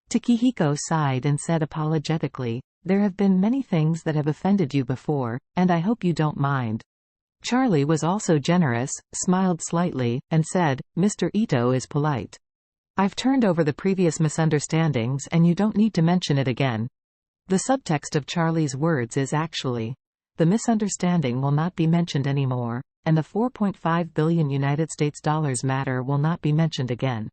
Takehiko sighed and said apologetically, "There have been many things that have offended you before, and I hope you don't mind." Charlie was also generous, smiled slightly, and said, "Mr. Ito is polite. I've turned over the previous misunderstandings and you don't need to mention it again." The subtext of Charlie's words is actually, the misunderstanding will not be mentioned anymore, and the $4.5 billion United States dollars matter will not be mentioned again.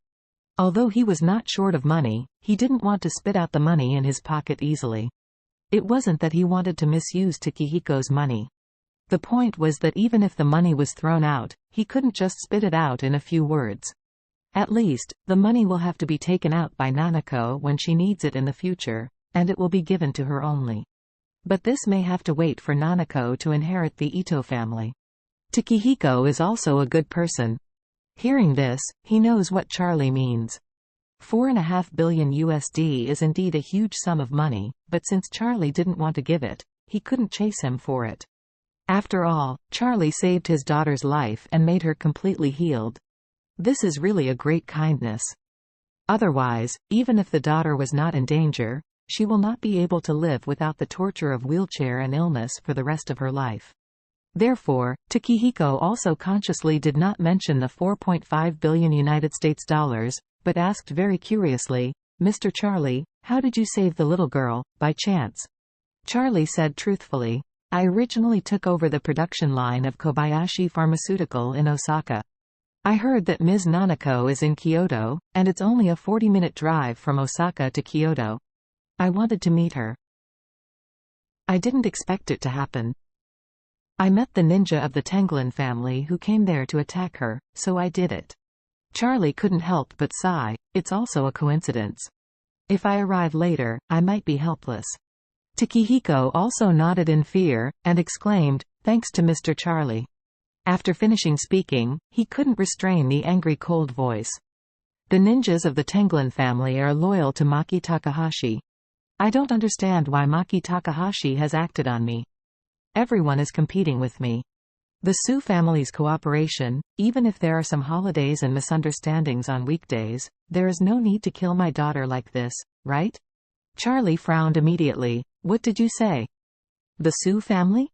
Although he was not short of money, he didn't want to spit out the money in his pocket easily. It wasn't that he wanted to misuse Takehiko's money. The point was that even if the money was thrown out, he couldn't just spit it out in a few words. At least, the money will have to be taken out by Nanako when she needs it in the future, and it will be given to her only. But this may have to wait for Nanako to inherit the Ito family. Takehiko is also a good person. Hearing this, he knows what Charlie means. $4.5 billion USD is indeed a huge sum of money, but since Charlie didn't want to give it, he couldn't chase him for it. After all, Charlie saved his daughter's life and made her completely healed. This is really a great kindness. Otherwise, even if the daughter was not in danger, she will not be able to live without the torture of wheelchair and illness for the rest of her life. Therefore, Takehiko also consciously did not mention the $4.5 billion United States dollars, but asked very curiously, "Mr. Charlie, how did you save the little girl, by chance?" Charlie said truthfully, "I originally took over the production line of Kobayashi Pharmaceutical in Osaka. I heard that Ms. Nanako is in Kyoto, and it's only a 40-minute drive from Osaka to Kyoto. I wanted to meet her. I didn't expect it to happen. I met the ninja of the Tenglin family who came there to attack her, so I did it." Charlie couldn't help but sigh. It's also a coincidence. If I arrive later, I might be helpless. Takehiko also nodded in fear, and exclaimed, "Thanks to Mr. Charlie." After finishing speaking, he couldn't restrain the angry cold voice. The ninjas of the Tenglin family are loyal to Maki Takahashi. I don't understand why Maki Takahashi has acted on me. Everyone is competing with me. The Su family's cooperation, even if there are some holidays and misunderstandings on weekdays, there is no need to kill my daughter like this, right? Charlie frowned immediately. "What did you say? The Su family?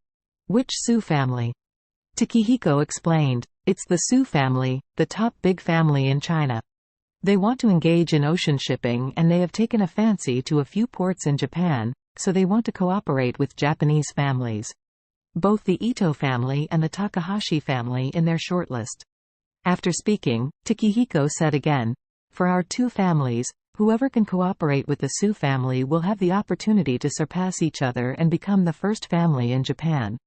Which Su family?" Takehiko explained, "It's the Su family, the top big family in China. They want to engage in ocean shipping and they have taken a fancy to a few ports in Japan, so they want to cooperate with Japanese families. Both the Ito family and the Takahashi family in their shortlist." After speaking, Takehiko said again, "For our two families, whoever can cooperate with the Su family will have the opportunity to surpass each other and become the first family in Japan.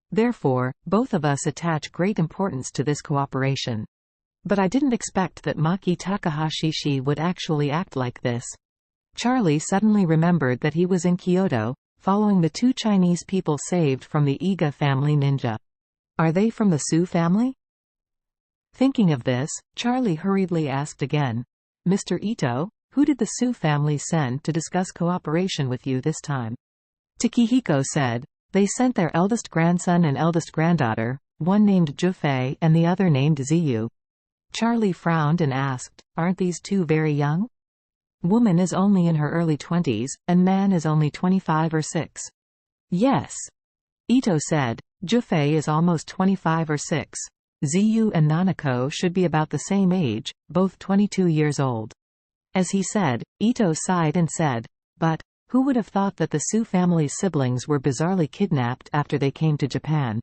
Therefore, both of us attach great importance to this cooperation. But I didn't expect that Maki Takahashi would actually act like this." Charlie suddenly remembered that he was in Kyoto, following the two Chinese people saved from the Iga family ninja. Are they from the Su family? Thinking of this, Charlie hurriedly asked again, "Mr. Ito, who did the Su family send to discuss cooperation with you this time?" Takehiko said, "They sent their eldest grandson and eldest granddaughter, one named Jufei and the other named Ziyu." Charlie frowned and asked, "Aren't these two very young? Woman is only in her early 20s, and man is only 25 or 6. "Yes," Ito said, "Jufei is almost 25 or 6. Ziyu and Nanako should be about the same age, both 22 years old." As he said, Ito sighed and said, "But, who would have thought that the Su family's siblings were bizarrely kidnapped after they came to Japan?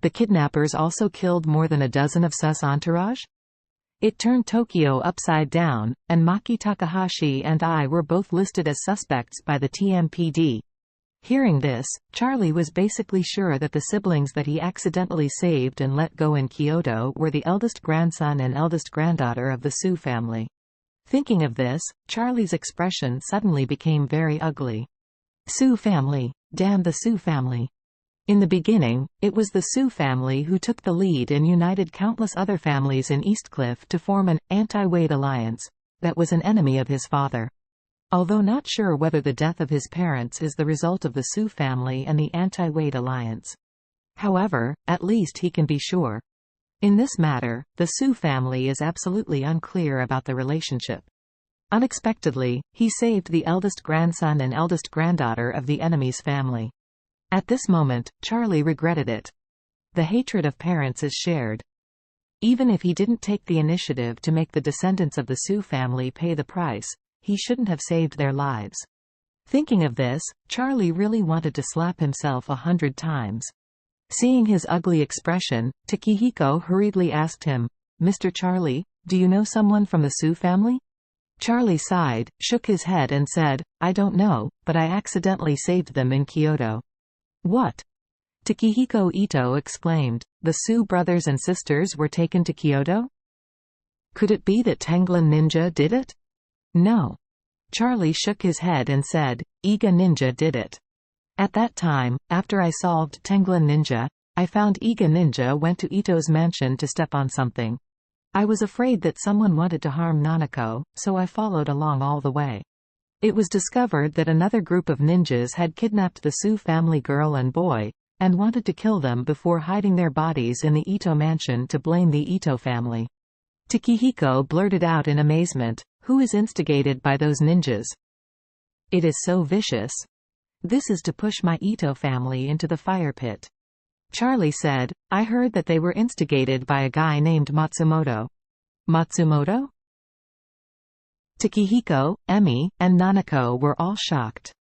The kidnappers also killed more than a dozen of Su's entourage? It turned Tokyo upside down, and Maki Takahashi and I were both listed as suspects by the TMPD." Hearing this, Charlie was basically sure that the siblings that he accidentally saved and let go in Kyoto were the eldest grandson and eldest granddaughter of the Su family. Thinking of this, Charlie's expression suddenly became very ugly. Su family. Damn the Su family. In the beginning, it was the Su family who took the lead and united countless other families in Eastcliff to form an anti-Wade alliance that was an enemy of his father. Although not sure whether the death of his parents is the result of the Su family and the anti-Wade alliance. However, at least he can be sure. In this matter, the Su family is absolutely unclear about the relationship. Unexpectedly, he saved the eldest grandson and eldest granddaughter of the enemy's family. At this moment, Charlie regretted it. The hatred of parents is shared. Even if he didn't take the initiative to make the descendants of the Sioux family pay the price, he shouldn't have saved their lives. Thinking of this, Charlie really wanted to slap himself 100 times. Seeing his ugly expression, Takehiko hurriedly asked him, "Mr. Charlie, do you know someone from the Sioux family?" Charlie sighed, shook his head and said, "I don't know, but I accidentally saved them in Kyoto." "What?" Takehiko Ito exclaimed. "The Sioux brothers and sisters were taken to Kyoto? Could it be that Tenglin Ninja did it?" "No." Charlie shook his head and said, "Iga Ninja did it. At that time, after I solved Tenglin Ninja, I found Iga Ninja went to Ito's mansion to step on something. I was afraid that someone wanted to harm Nanako, so I followed along all the way. It was discovered that another group of ninjas had kidnapped the Sioux family girl and boy, and wanted to kill them before hiding their bodies in the Ito mansion to blame the Ito family." Takehiko blurted out in amazement, "Who is instigated by those ninjas? It is so vicious. This is to push my Ito family into the fire pit." Charlie said, "I heard that they were instigated by a guy named Matsumoto." "Matsumoto?" Takehiko, Emi, and Nanako were all shocked.